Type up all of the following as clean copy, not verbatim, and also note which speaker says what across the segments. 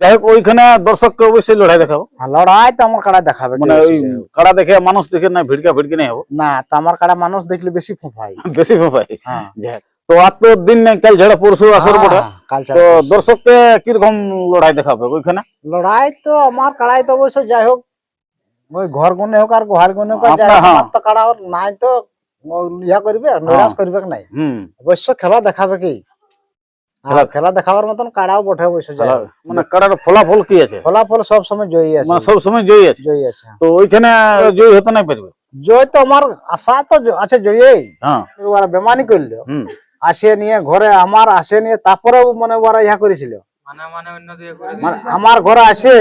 Speaker 1: যাই হোক ওইখানে দর্শককে অবশ্যই লড়াই দেখাবো।
Speaker 2: লড়াই তো আমার কাড়া দেখাবে,
Speaker 1: মানে ওই কাড়া দেখে মানুষ দেখে না ভিড়কা ভিড়কি নাই হবো
Speaker 2: না, তো আমার কাড়া মানুষ দেখলে বেশি ফোফাই।
Speaker 1: বেশি ফোফাই।
Speaker 2: হ্যাঁ,
Speaker 1: তো আর তো দিন নেই, কাল ঝাড়া পরশু আসর বটে।
Speaker 2: কাল
Speaker 1: তো দর্শককে কিরকম লড়াই দেখাবে ওইখানে?
Speaker 2: লড়াই তো আমার কাড়াই তো অবশ্য যাই হোক, ওই ঘর গুনে হোক আর গোহাল গুনে হোক, যাই হোক আমার তো কাড়া নাই তো ইয়া করবে, নৈরাশ করবে নাই। অবশ্য খেলা দেখাবে কি, খেলা দেখাবার মতন কাড়াও বটে অবশ্য।
Speaker 1: মানে কাড়ার ফলাফল কি আছে?
Speaker 2: ফলাফল সব সময় জয়ী আছে,
Speaker 1: মানে সব সময় জয়ী আছে।
Speaker 2: জয়ী আছে।
Speaker 1: তো ওইখানে জয়ী হতে নাই পারবে?
Speaker 2: জয় তো আমার আশা তো আছে জয়ী। ওরা বেমানি করলো, আসে নিয়ে ঘরে আমার আসে নিয়ে, তারপরে মানে ওরা ইহা করেছিল, আমার ঘরে আসে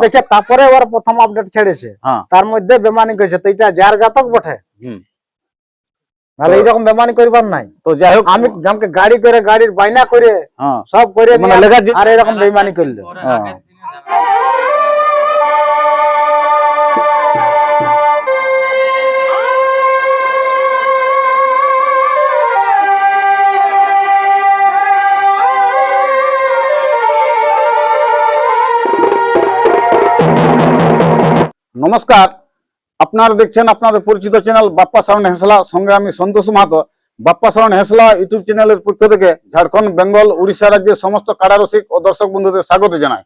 Speaker 2: দেখে তারপরে ওরা প্রথম আপডেট ছেড়েছে, তার মধ্যে বেমানি করেছে। তো এটা যার জাতক বটে, নাহলে এইরকম বেমানি করবার নাই। তো যাই হোক আমি আমাকে গাড়ি করে গাড়ির বাইনা করে সব করে আর এরকম বেমানি করলো।
Speaker 1: নমস্কার, আপনারা দেখছেন আপনাদের পরিচিত চ্যানেল বাপ্পা সাউন্ড হেঁসলা, সঙ্গে আমি সন্তোষ মাহাতো। বাপ্পা সাউন্ড হেঁসলা ইউটিউব চ্যানেলের পক্ষ থেকে ঝাড়খণ্ড, বেঙ্গল, উড়িষ্যা রাজ্যের সমস্ত কাড়া রসিক ও দর্শক বন্ধুদের স্বাগত জানাই।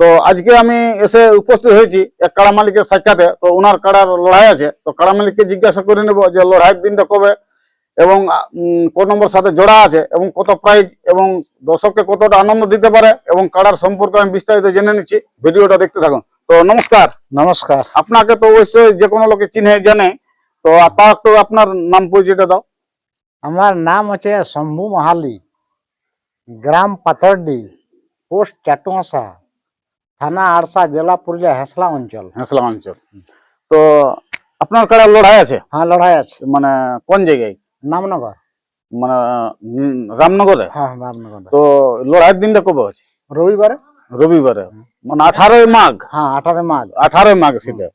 Speaker 1: তো আজকে আমি এসে উপস্থিত হয়েছি এক কাড়া মালিকের সাক্ষাতে। তো ওনার কাড়ার লড়াই আছে, তো কাড়া মালিককে জিজ্ঞাসা করে নেব যে লড়াইয়ের দিনটা কবে এবং কোন নম্বর সাথে জোড়া আছে এবং কত প্রাইজ এবং দর্শককে কতটা আনন্দ দিতে পারে এবং কাড়ার সম্পর্কে আমি বিস্তারিত জেনে নিচ্ছি। ভিডিওটা দেখতে থাকুন। তো নমস্কার।
Speaker 2: নমস্কার।
Speaker 1: আপনাকে তো অবশ্যই যে কোনো লোকে চিনে জানে, তো তো আপনার নাম পরিচয়টা দাও।
Speaker 2: আমার নাম হচ্ছে শম্ভু মাহালি, গ্রাম পাথরডি, পোস্ট চাটুয়াশা, থানা আড়সা, জেলা পুরুলিয়া, হেঁসলা অঞ্চল।
Speaker 1: হেঁসলা অঞ্চল। তো আপনার কাড়া লড়াই আছে?
Speaker 2: হ্যাঁ, লড়াই আছে।
Speaker 1: মানে কোন জায়গায়?
Speaker 2: নামনগর।
Speaker 1: মানে রামনগরে?
Speaker 2: হ্যাঁ, রামনগর।
Speaker 1: তো লড়াইয়ের দিনটা কবে আছে?
Speaker 2: রবিবারে।
Speaker 1: রবিবারে মানে 18 মাঘ?
Speaker 2: হ্যাঁ, 18 মাঘ।
Speaker 1: 18 মাঘ সেটা।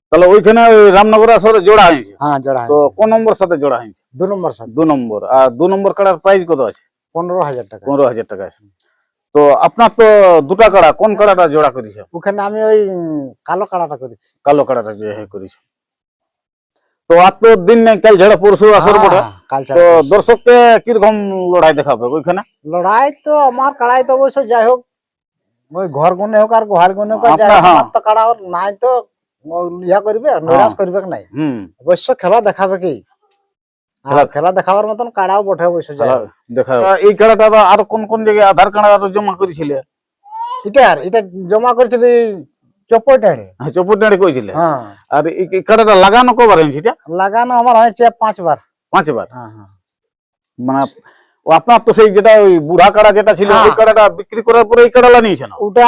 Speaker 1: তাহলে ওইখানে ওই রামনগরে আসলে জোড়া হয়েছে?
Speaker 2: হ্যাঁ, জোড়া।
Speaker 1: তো কোন নম্বর সাথে জোড়া হয়েছে?
Speaker 2: 2 নম্বর সাথে।
Speaker 1: 2 নম্বর। আর 2 নম্বর কাড়ার প্রাইস কত আছে?
Speaker 2: 15,000 টাকা।
Speaker 1: 15,000 টাকা আছে। তো আপনার তো দুটা কাড়া, কোন কাড়াটা জোড়া করেছে?
Speaker 2: ওখানে আমি ওই কালো কাড়াটা করেছি।
Speaker 1: কালো কাড়াটা যে করেছে। তো আর তো দিন নেই, কাল ঝাড়া পরশু আসর বটে। তো দর্শককে কিরকম লড়াই দেখাবে ওইখানে?
Speaker 2: লড়াই তো আমার কাড়াই তো অবশ্য যাই হোক, ওই ঘর গুনে হোক আর গোহাল গুনে হোক, যাই হোক আমার তো কাড়া নাই তো ইয়া করবে, নৈরাশ করবে নাই। অবশ্য খেলা দেখাবে কি, খেলা দেখাবার মতন কাড়াও বটে অবশ্য।
Speaker 1: এই কাড়াটা আর কোন কোন জায়গায় আধার কার্ড জমা করেছিল?
Speaker 2: এটা জমা করেছিল চপটাড়ে।
Speaker 1: চপটাড়ে কইছিল। আর এই কাড়াটা লাগানো কবার হয়েছে? এটা
Speaker 2: লাগানো আমার হয়েছে 5 বার।
Speaker 1: 5 বার? মানে আপনার তো সেই যেটা ওই বুড়া কাড়া যেটা ছিল, ওই কাড়াটা বিক্রি করার পরে এই কাড়ালা নিয়েছে না?
Speaker 2: ওটা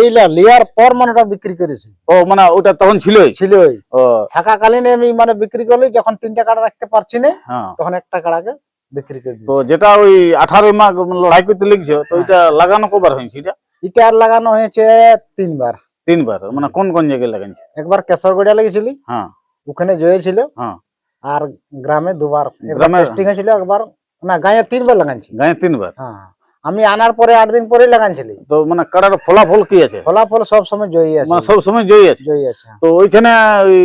Speaker 2: এইলা লিয়ার পর মানে ওটা বিক্রি করেছি।
Speaker 1: ও মানে ওটা তখন ছিলই?
Speaker 2: ও থাকাকালীন আমি মানে বিক্রি করলি, যখন 3টা কাড়া রাখতে পারছি না তখন একটা কাড়াকে বিক্রি করে দিই।
Speaker 1: তো যেটা ওই 18 মাঘ লড়াই করতে লেগেছে, তো এটা লাগানো কবার হয়েছে?
Speaker 2: এটা আর লাগানো হয়েছে 3 বার।
Speaker 1: 3 বার? মানে কোন কোন জায়গায় লাগাইছে?
Speaker 2: একবার কেশরগড়িয়া লেগেছিলি, ওখানে জয় ছিল। আর গ্রামে 2 বার। গ্রামে টেস্টিং হয়েছিল একবার, না গায়ে 3 বার লাগাইছি।
Speaker 1: গায়ে 3 বার?
Speaker 2: আমি আনার পরে 8 দিন পরে লাগাইছিলি।
Speaker 1: তো মানে কাড়ার ফলাফল কি আছে?
Speaker 2: ফলাফল সব সময় জয়ী আছে।
Speaker 1: মানে সব সময় জয়ী আছে?
Speaker 2: জয়ী আছে।
Speaker 1: তো ওইখানে ওই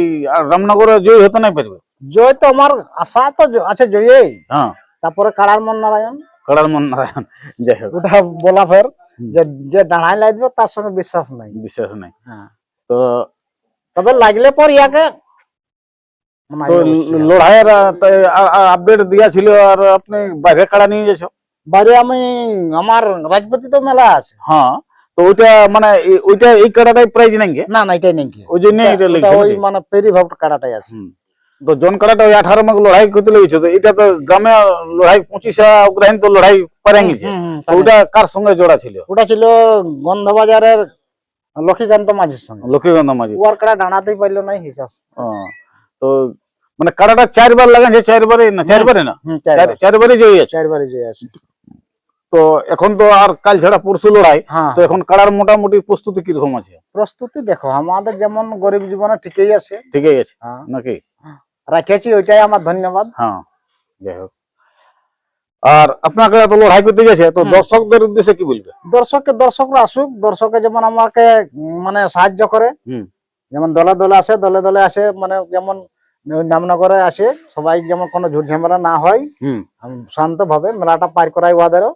Speaker 1: রামনগরে জয়ী হতে নাই পারবে?
Speaker 2: জয় তো আমার আশা তো আছে জয়ী। তারপরে কাড়ার মন নারায়ণ।
Speaker 1: কাড়ার মন নারায়ণ, যাই হোক
Speaker 2: ওটা বলা ফের যে ডাঁড়াই লাগবে তার সঙ্গে বিশ্বাস নাই।
Speaker 1: বিশ্বাস নাই। তো
Speaker 2: তবে লাগলে পর ইয়াকে
Speaker 1: লড়াইয়ের আপডেট দিয়া ছিল। আর আপনি বাইরে কাড়া নিয়ে গেছো?
Speaker 2: বাইরে আমি আমার রাজপতি তো মেলা আছে।
Speaker 1: তো ওইটা মানে ওইটা এই কাড়াটাই প্রাইজ নাই?
Speaker 2: না না, এটাই নাকি,
Speaker 1: ওই জন্য এটা লিখছে
Speaker 2: ওই মানে পেরি ভাব কাড়াটাই আছে।
Speaker 1: তো জন কাড়াটা ওই 18 মাঘ লড়াই করতে লেগেছে। তো এটা তো গ্রামে লড়াই 25 অগ্রহীন তো লড়াই পারে গেছে। ওটা কার সঙ্গে জোড়া ছিল?
Speaker 2: ওটা ছিল গন্ধবাজারের লক্ষ্মীকান্ত মাঝির সঙ্গে।
Speaker 1: লক্ষ্মীকান্ত মাঝি।
Speaker 2: ওর কাড়া ডানাতেই পাইলো নাই হিসাব।
Speaker 1: তো মানে কাড়াটা 4 বার লাগাইছে? 4 বারে না? 4 বারে না, 4 বারে জয়ী আছে।
Speaker 2: 4 বারে জয়ী আছে।
Speaker 1: তো এখন তো আর কাল ছাড়া পরশু লড়াই, তো এখন কাড়ার মোটামুটি প্রস্তুতি কিরকম আছে?
Speaker 2: প্রস্তুতি দেখো আমাদের যেমন গরিব জীবনে ঠিকই আছে।
Speaker 1: ঠিকই আছে নাকি?
Speaker 2: রাখেছি, ওইটাই আমার ধন্যবাদ।
Speaker 1: যাই হোক আর আপনার কাড়া তো লড়াই করতে গেছে, তো দর্শকদের উদ্দেশ্যে কি বলবে?
Speaker 2: দর্শকরা আসুক, দর্শকে যেমন আমাকে মানে সাহায্য করে, যেমন দলে দলে আসে, মানে যেমন নামনগরে আসে সবাই, যেমন কোনো ঝুট ঝামেলা না হয়, শান্ত ভাবে মেলাটা পার করাই ওদেরও,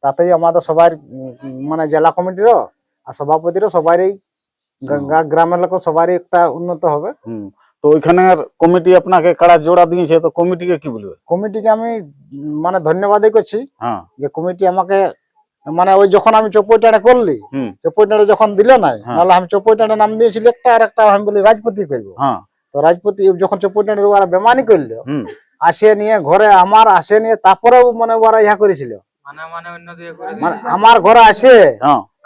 Speaker 2: তাতেই আমাদের সবার মানে জেলা কমিটিরও আর সভাপতিরও সবারই গ্রামের লোক সবারই একটা উন্নত হবে।
Speaker 1: তো ওইখানের কমিটি আপনাকে কাড়া জোড়া দিয়েছে, তো কমিটিকে কি বলবে?
Speaker 2: কমিটিকে আমি মানে ধন্যবাদই করছি যে কমিটি আমাকে মানে ওই যখন আমি চৌপইটাটা করলি, চৌপইটাটা যখন দিল না, নাহলে আমি চৌপইটাটা নাম দিয়েছিল একটা, আর একটা আমি বলি রাজপতি করবো। তো রাজপতি যখন চৌপইটাটা ওরা বেমানি করলো, আসে নিয়ে ঘরে আমার আসে নিয়ে তারপরেও মানে ওরা ইহা করেছিল, মানে আমার ঘরে আসে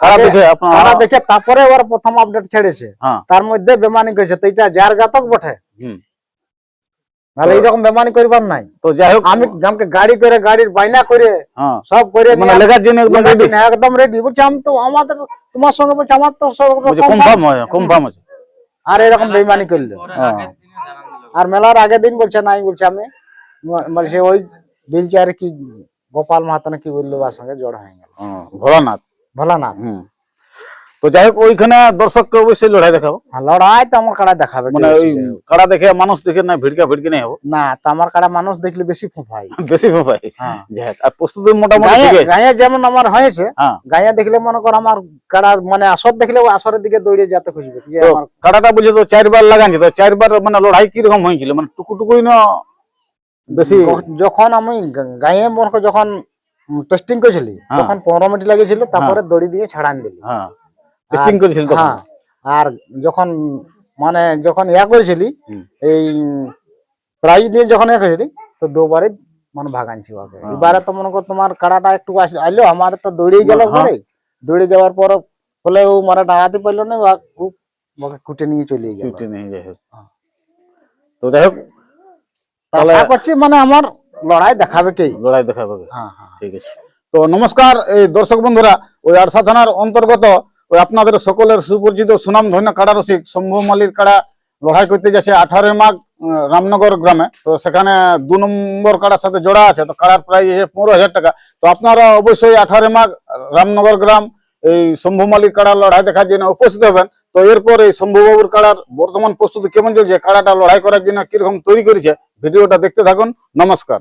Speaker 2: কারা দেখে তারপরে ওরা প্রথম আপডেট ছেড়েছে, তার মধ্যে বেমানি করেছে। তো এটা যার জাতক বটে, নাহলে এইরকম বেমানি করবার নাই।
Speaker 1: তো যাই হোক,
Speaker 2: আমি আমাকে গাড়ি করে, গাড়ির বাইনা করে সব করে
Speaker 1: মানে লেখার জন্য
Speaker 2: একদম রেডি। বলছি আমি তো আমাদের তোমার সঙ্গে বলছি আমার তো সব
Speaker 1: কনফার্ম আছে,
Speaker 2: আর এরকম বেমানি করলো। আর মেলার আগের দিন বলছে নাই, বলছে আমি বলছে ওই হুইল চেয়ারে কি গোপাল মাহাতো না কি বললো, ওর সঙ্গে জড় হয়ে গেল
Speaker 1: ভোলানাথ। তো যাই হোক, ওইখানে দর্শককে অবশ্যই লড়াই দেখাবো।
Speaker 2: লড়াই তো আমার কাড়া দেখাবে,
Speaker 1: মানে ওই কাড়া দেখে মানুষ দেখে না ভিড়কা নাই হবো
Speaker 2: না, তো আমার কাড়া মানুষ দেখলে বেশি ফোঁপাই
Speaker 1: বেশি ফোঁপাই। আর প্রস্তুতি মোটামুটি
Speaker 2: গায়ে যেমন আমার হয়েছে, গায়ে দেখলে মনে কর আমার কাড়া মানে আসর দেখলে আসরের দিকে দৌড়ে যেতে খুঁজবে।
Speaker 1: কাড়াটা বুঝে তো 4 বার লাগানছে, তো 4 বার মানে লড়াই কিরকম হয়েছিল, মানে টুকুটুকুই না বেশি?
Speaker 2: যখন আমি গায়ে মনে কর যখন টেস্টিং করেছিলি তখন 15 মিনিট লাগিয়েছিল, তারপরে দড়ি দিয়ে ছাড়ান দিলি।
Speaker 1: টেস্টিং করেছিল তখন।
Speaker 2: আর যখন মানে যখন ইয়া করেছিলি এই প্রাইজ দিয়ে যখন ইয়া করেছিলি, তো দুবারই মানে ভাগানছি ওকে। এবারে তো মনে কর তোমার কাড়াটা একটু আইলো, আমার তো দৌড়ে গেল, পরে দৌড়ে যাওয়ার পর বলে ও মানে দাঁড়াতে পারলো না, ওকে কুটে নিয়ে চলে গেল।
Speaker 1: তো যাই হোক,
Speaker 2: আশা করছি মানে আমার লড়াই দেখাবে কে,
Speaker 1: লড়াই দেখাবে। ঠিক আছে। তো নমস্কার এই দর্শক বন্ধুরা, ওই আরসা থানার অন্তর্গত ওই আপনাদের সকলের সুপরিচিত সুনাম ধন্য কাড়া রসিক শম্ভু মালির কাড়া লড়াই করতে যাচ্ছে 18 মাঘ রামনগর গ্রামে। তো সেখানে 2 নম্বর কাড়ার সাথে জোড়া আছে, তো কাড়ার প্রাইস 15,000 টাকা। তো আপনারা অবশ্যই 18 মাঘ রামনগর গ্রাম এই শম্ভু মালির কাড়া লড়াই দেখার জন্য উপস্থিত হবেন। তো এরপর এই শম্ভু বাবুর কাড়ার বর্তমান প্রস্তুতি কেমন চলছে, কাড়াটা লড়াই করার জন্য কিরকম তৈরি করেছে, ভিডিওটা দেখতে থাকুন। নমস্কার।